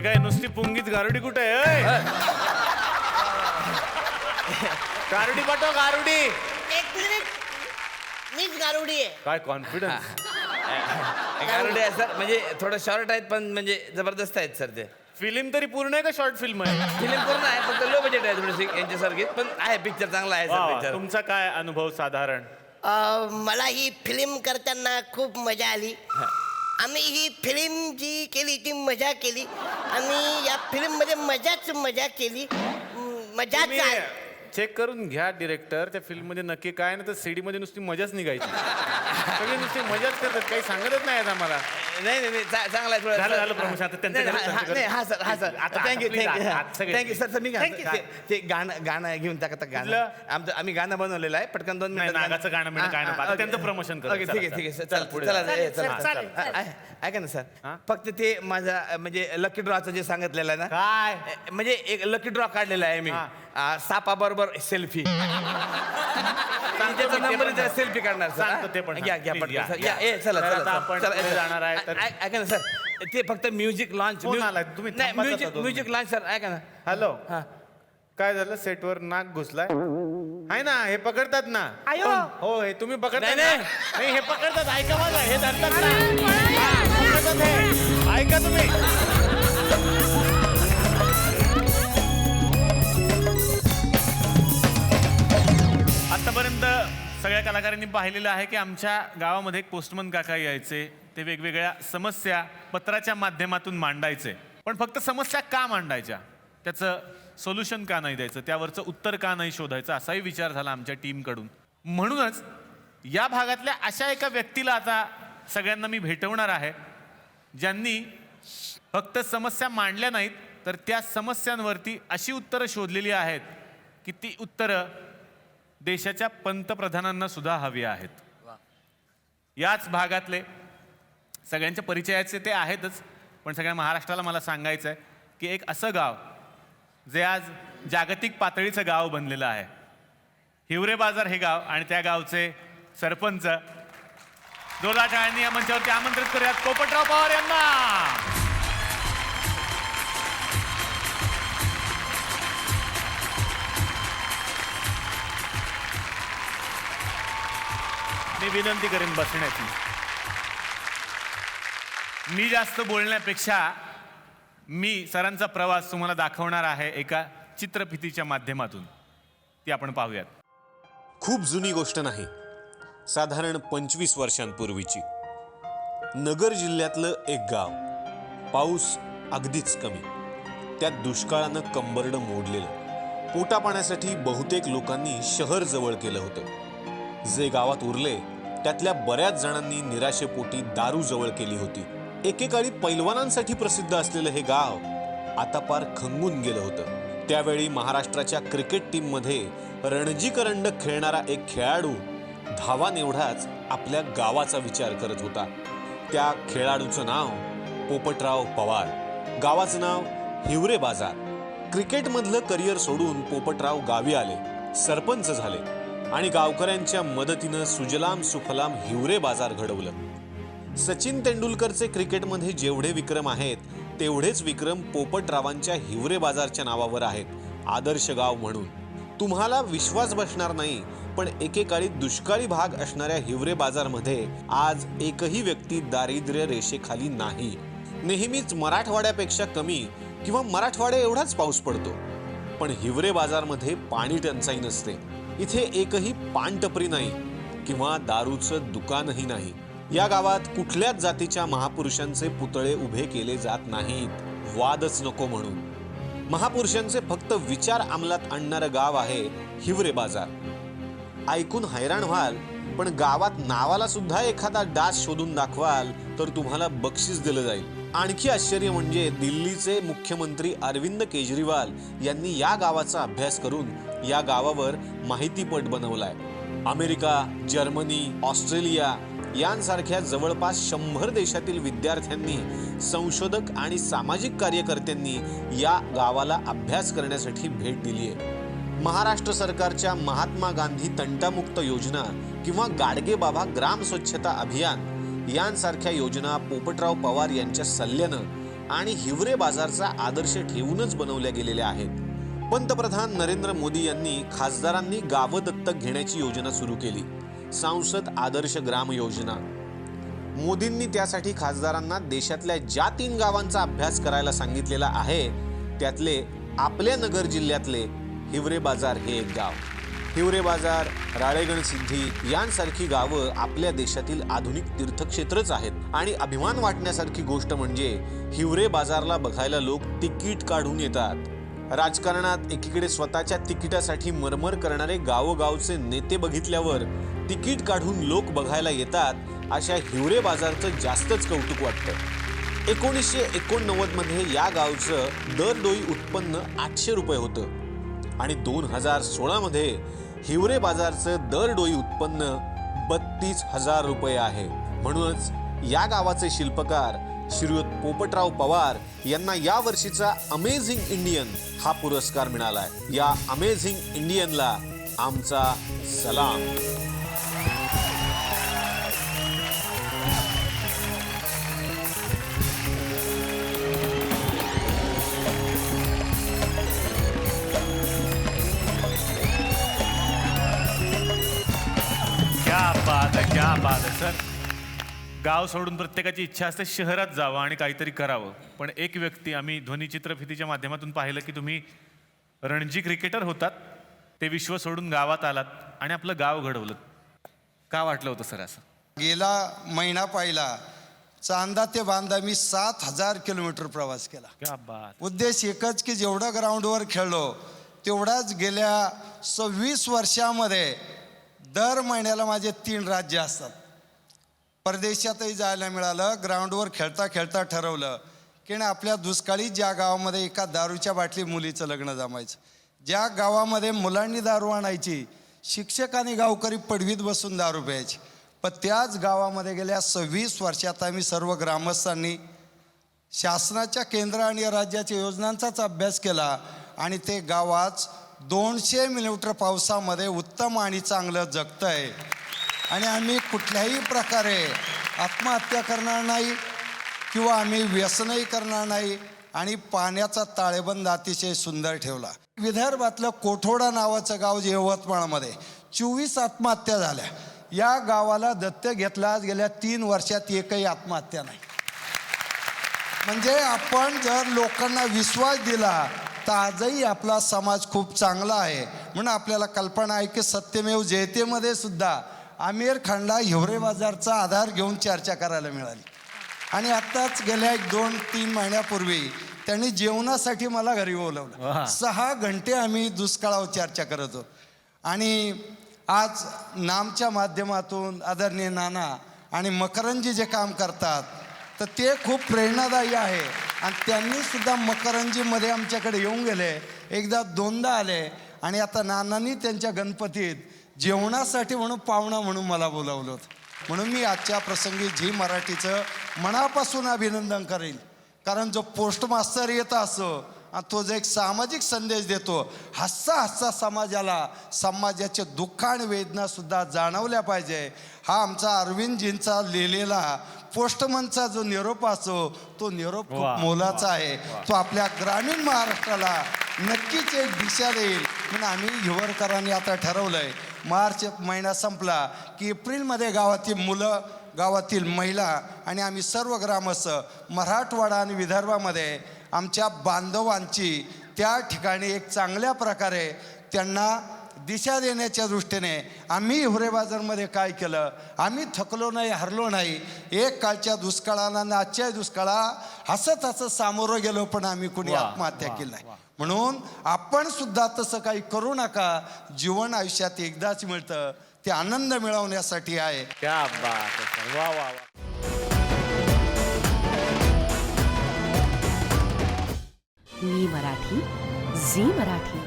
काय नुसती पुंगीत गारुडी कुठे आहे? गारुडी पाठव, गारुडी. एक मिनिट, मीच गारुडी आहे. काय कॉन्फिडन्स. गारुडे आहे सर, म्हणजे थोडं शॉर्ट आहेत पण म्हणजे जबरदस्त आहेत सर. ते फिल्म तरी पूर्ण आहे का शॉर्ट फिल्म आहे? फिल्म पूर्ण आहे, फक्त लो बजेट आहे थोडीशी यांच्यासारखी, पण आहे पिक्चर चांगला आहे वा, सर वा. पिक्चर. तुमचा काय अनुभव साधारण? मला ही फिल्म करताना खूप मजा आली. आम्ही ही फिल्म जी केली ती मजा केली. आम्ही या फिल्म मध्ये मजा केली. मजाच आहे. चेक करून घ्या डिरेक्टर, त्या फिल्म मध्ये नक्की काय ना, तर सीडी मध्ये नुसती मजाच निघायची. सगळे नुसती मजाच करतात, काही सांगतच नाही आम्हाला. नाही नाही नाही, चांगला आहे थोडं. झालं प्रमोशन आता त्यांचं घरी, त्यांचं घरी. नाही, हा सर, हा सर. आता थँक्यू please, आता सगळे. Thank you sir. Me Thank you. ते गाणं घेऊन टाकता गाणं कुठलं? आमचं, आम्ही गाणं बनवलेलं आहे. पटकन 2 नाही, मिनिटं नागाचं गाणं मिळणं काय नको. आता त्यांचं प्रमोशन करू. ओके, ठीक आहे ठीक आहे सर. चला पुढे चला जा. चला चालेल, चला. ऐका ना हा? सर, फक्त ते माझा म्हणजे लकी ड्रॉचं जे सांगितलेलं आहे ना, काय म्हणजे एक लकी ड्रॉ काढलेला आहे मी. सापाबरोबर सेल्फी. त्याचा नंबर सेल्फी काढणार सर. सांगतो ते पण. घ्या Please, पटकन या, सर. या. या चला तर चला आता आपण चला पुढे जाणार आहे तर- ऐका ना सर, ते फक्त म्युझिक लॉन्च. फोन आलाय, तुम्ही नाही, थांबा आता दोन म्युझिक लॉन्च सर. ऐका ना. हॅलो, हा. काय झालं? सेटवर नाक घुसलाय आहे ना? हे पकडतात ना. आयो. हो, हे तुम्ही पकडताय नाही, ना? नाही, हे पकडतात. ऐका माझं, हे धरतात ना. हा, पकडतात हे. ऐका तुम्ही. आतापर्यंत सगळ्या कलाकारांनी पाहिलेलं आहे की आमच्या गावामध्ये एक पोस्टमन काका यायचे. ते वेगवेगळ्या समस्या पत्राच्या माध्यमातून मांडायचे. पण फक्त समस्या का मांडायच्या, त्याचं सोल्युशन का नाही द्यायचं, त्यावरचं उत्तर का नाही शोधायचं, असाही विचार झाला आमच्या टीमकडून. म्हणूनच या भागातल्या अशा एका व्यक्तीला आता सगळ्यांना मी भेटवणार आहे, ज्यांनी फक्त समस्या मांडल्या नाहीत, तर त्या समस्यांवरती अशी उत्तरं शोधलेली आहेत की ती उत्तरं देशाच्या पंतप्रधानांना सुद्धा हवी आहेत. याच भागातले सगळ्यांच्या परिचयाचे ते आहेतच, पण सगळ्या महाराष्ट्राला मला सांगायचं आहे की एक असं गाव जे आज जागतिक पातळीचं गाव बनलेलं आहे. हिवरे बाजार हे गाव, आणि त्या गावचे सरपंच जोरदार टाळ्यांनी या मंचावरती आमंत्रित करूयात पोपटराव पवार यांना. मी विनंती करेन बसण्याची. मी जास्त बोलण्यापेक्षा मी सरांचा प्रवास तुम्हाला दाखवणार आहे एका चित्रफितीच्या माध्यमातून. ती आपण पाहूयात. खूप जुनी गोष्ट नाही, साधारण 25 वर्षांपूर्वीची. नगर जिल्ह्यातलं एक गाव. पाऊस अगदीच कमी, त्यात दुष्काळानं कंबरडं मोडलेलं. पोटापाण्यासाठी बहुतेक लोकांनी शहर जवळ केलं होतं. जे गावात उरले त्यातल्या बऱ्याच जणांनी निराशेपोटी दारू जवळ केली होती. एकेकाळी पैलवानांसाठी प्रसिद्ध असलेलं हे गाव आता पार खंगून गेलं होतं. त्यावेळी महाराष्ट्राच्या क्रिकेट टीममध्ये रणजी करंडक खेळणारा एक खेळाडू धावान एवढाच आपल्या गावाचा विचार करत होता. त्या खेळाडूचं नाव पोपटराव पवार. गावाचं नाव हिवरे बाजार. क्रिकेटमधलं करिअर सोडून पोपटराव गावी आले, सरपंच झाले आणि गावकऱ्यांच्या मदतीनं सुजलाम सुफलाम हिवरे बाजार घडवलं. सचिन तेंडुलकरचे क्रिकेटमध्ये जेवढे विक्रम आहेत तेवढेच विक्रम पोपटरावांच्या हिवरे बाजारच्या नावावर आहेत, आदर्श गाव म्हणून. तुम्हाला विश्वास बसणार नाही, पण एकेकाळी दुष्काळी भाग असणाऱ्या हिवरे बाजारमध्ये आज एकही व्यक्ती दारिद्र्य रेषेखाली नाही. नेहमीच मराठवाड्यापेक्षा कमी किंवा मराठवाड्या एवढाच पाऊस पडतो, पण हिवरे बाजारमध्ये पाणी टंचाई नसते. इथे एकही पानटपरी नाही किंवा दारूचं दुकानही नाही. या गावात कुठल्याच जातीच्या महापुरुषांचे पुतळे उभे केले जात नाहीत, वादच नको म्हणून. महापुरुषांचे फक्त विचार अंमलात आणणारं गाव आहे हिवरे बाजार. ऐकून हैराण व्हाल, पण गावात नावाला सुद्धा एखादा डास शोधून दाखवाल तर तुम्हाला बक्षीस दिलं जाईल. आणखी आश्चर्य म्हणजे दिल्लीचे मुख्यमंत्री अरविंद केजरीवाल यांनी या गावाचा अभ्यास करून या गावावर माहितीपट बनवलाय. अमेरिका, जर्मनी, ऑस्ट्रेलिया यांसारख्या जवळपास 100 देशातील विद्यार्थ्यांनी, संशोधक आणि सामाजिक कार्यकर्त्यांनी या गावाला अभ्यास करण्यासाठी भेट दिली आहे. महाराष्ट्र सरकारच्या महात्मा गांधी तंटामुक्त योजना किंवा गाडगे बाबा ग्राम स्वच्छता अभियान यांसारख्या योजना पोपटराव पवार यांच्या सल्ल्यानं आणि हिवरे बाजारचा आदर्श ठेवूनच बनवल्या गेलेल्या आहेत. पंतप्रधान नरेंद्र मोदी यांनी खासदारांनी गावं दत्तक घेण्याची योजना सुरू केली, सांसद आदर्श ग्राम योजना. मोदींनी त्यासाठी खासदारांना देशातल्या ज्या 3 गावांचा अभ्यास करायला सांगितलेला आहे त्यातले आपल्या नगर जिल्ह्यातले हिवरे बाजार हे एक गाव. हिवरे बाजार, राळेगण सिद्धी यांसारखी गावं आपल्या देशातील आधुनिक तीर्थक्षेत्रच आहेत आणि अभिमान वाटण्यासारखी गोष्ट म्हणजे हिवरे बाजारला बघायला लोक तिकीट काढून येतात. राजकारणात एकीकडे स्वतःच्या तिकिटासाठी मरमर करणारे गावोगावचे नेते बघितल्यावर तिकीट काढून लोक बघायला येतात, अशा हिवरे बाजारचं जास्तच कौतुक वाटतं. 1989 मध्ये या गावचं दरडोई उत्पन्न 800 रुपये होतं आणि 2016 मध्ये हिवरे बाजारचं दरडोई उत्पन्न 32,000 रुपये आहे. म्हणूनच या गावाचे शिल्पकार श्रीयुत पोपटराव पवार यांना या वर्षीचा अमेझिंग इंडियन हा पुरस्कार मिळालाय. या अमेझिंग इंडियनला आमचा सलाम. क्या बात आहे सर. गाव सोडून प्रत्येकाची इच्छा असते शहरात जावं आणि काहीतरी करावं, पण एक व्यक्ती आम्ही ध्वनी चित्रफितीच्या माध्यमातून पाहिलं की तुम्ही रणजी क्रिकेटर होतात, ते विश्व सोडून गावात आलात आणि आपलं गाव घडवलं. का वाटलं होतं सर असं? गेला महिना पाहिला चांदा ते बांदा मी 7,000 किलोमीटर प्रवास केला. क्या बात. उद्देश एकच की जेवढं ग्राउंडवर खेळलो तेवढाच गेल्या 26 वर्षामध्ये दर महिन्याला माझे 3 राज्य असतात. परदेशातही जायला मिळालं. ग्राउंडवर खेळता खेळता ठरवलं की ना आपल्या दुष्काळी ज्या गावामध्ये एका दारूच्या बाटली मुलीचं लग्न जमायचं, ज्या गावामध्ये मुलांनी दारू आणायची, शिक्षक आणि गावकरी पडवीत बसून दारू प्यायची, पण त्याच गावामध्ये गेल्या 26 वर्षात आम्ही सर्व ग्रामस्थांनी शासनाच्या केंद्र आणि राज्याच्या योजनांचाच अभ्यास केला आणि ते गावात 200 मिलीमीटर पावसामध्ये उत्तम आणि चांगलं जगतं आहे. आणि आम्ही कुठल्याही प्रकारे आत्महत्या करणार नाही किंवा आम्ही व्यसनही करणार नाही आणि पाण्याचा ताळेबंद अतिशय सुंदर ठेवला. विदर्भातलं कोठोडा नावाचं गाव जे यवतमाळमध्ये 24 आत्महत्या झाल्या. या गावाला दत्तक घेतला गेल्या 3 वर्षात एकही आत्महत्या नाही. म्हणजे आपण जर लोकांना विश्वास दिला तर आजही आपला समाज खूप चांगला आहे. म्हणून आपल्याला कल्पना आहे की सत्यमेव जयतेमध्ये सुद्धा आमिर खानला हिवरे बाजारचा आधार घेऊन चर्चा करायला मिळाली. आणि आत्ताच गेल्या 1-2-3 महिन्यापूर्वी त्यांनी जेवणासाठी मला घरी बोलवलं. 6 घंटे आम्ही दुष्काळावर चर्चा करत होतो. आणि आज नामच्या माध्यमातून आदरणीय नाना आणि मकरंजी जे काम करतात तर ते खूप प्रेरणादायी आहे. आणि त्यांनी सुद्धा मकरंजीमध्ये आमच्याकडे येऊन गेले, एकदा 2दा आले. आणि आता नानांनी त्यांच्या गणपतीत जेवणासाठी म्हणून पाहुणा म्हणून मला बोलावलं होतं. म्हणून मी आजच्या प्रसंगी झी मराठीचं मनापासून अभिनंदन करेल. कारण जो पोस्टमास्टर येत असो तो जो एक सामाजिक संदेश देतो, हस्सा हस्सा समाजाचे दुःख आणि वेदनासुद्धा जाणवल्या पाहिजे. हा आमचा अरविंदजींचा लिहिलेला पोस्टमनचा जो निरोप असो तो निरोप खूप मोलाचा आहे. तो आपल्या ग्रामीण महाराष्ट्राला नक्कीच एक दिशा देईल. म्हणून आम्ही हिवरकरांनी आता ठरवलंय मार्च महिना संपला की एप्रिलमध्ये गावातील मुलं, गावातील महिला आणि आम्ही सर्व ग्रामस्थ मराठवाडा आणि विदर्भामध्ये आमच्या बांधवांची त्या ठिकाणी एक चांगल्या प्रकारे त्यांना दिशा देण्याच्या दृष्टीने आम्ही हिवरे बाजारमध्ये काय केलं, आम्ही थकलो नाही, हरलो नाही. एक काळच्या दुष्काळाला आणि आजच्या दुष्काळा हसत हसत सामोरं गेलो, पण आम्ही कुणी आत्महत्या केली नाही. म्हणून आपण सुद्धा तसं काही करू नका. जीवन आयुष्यात एकदाच मिळतं, ते आनंद मिळवण्यासाठी आहे. क्या बात है. वा वा वा. मी मराठी, झी मराठी.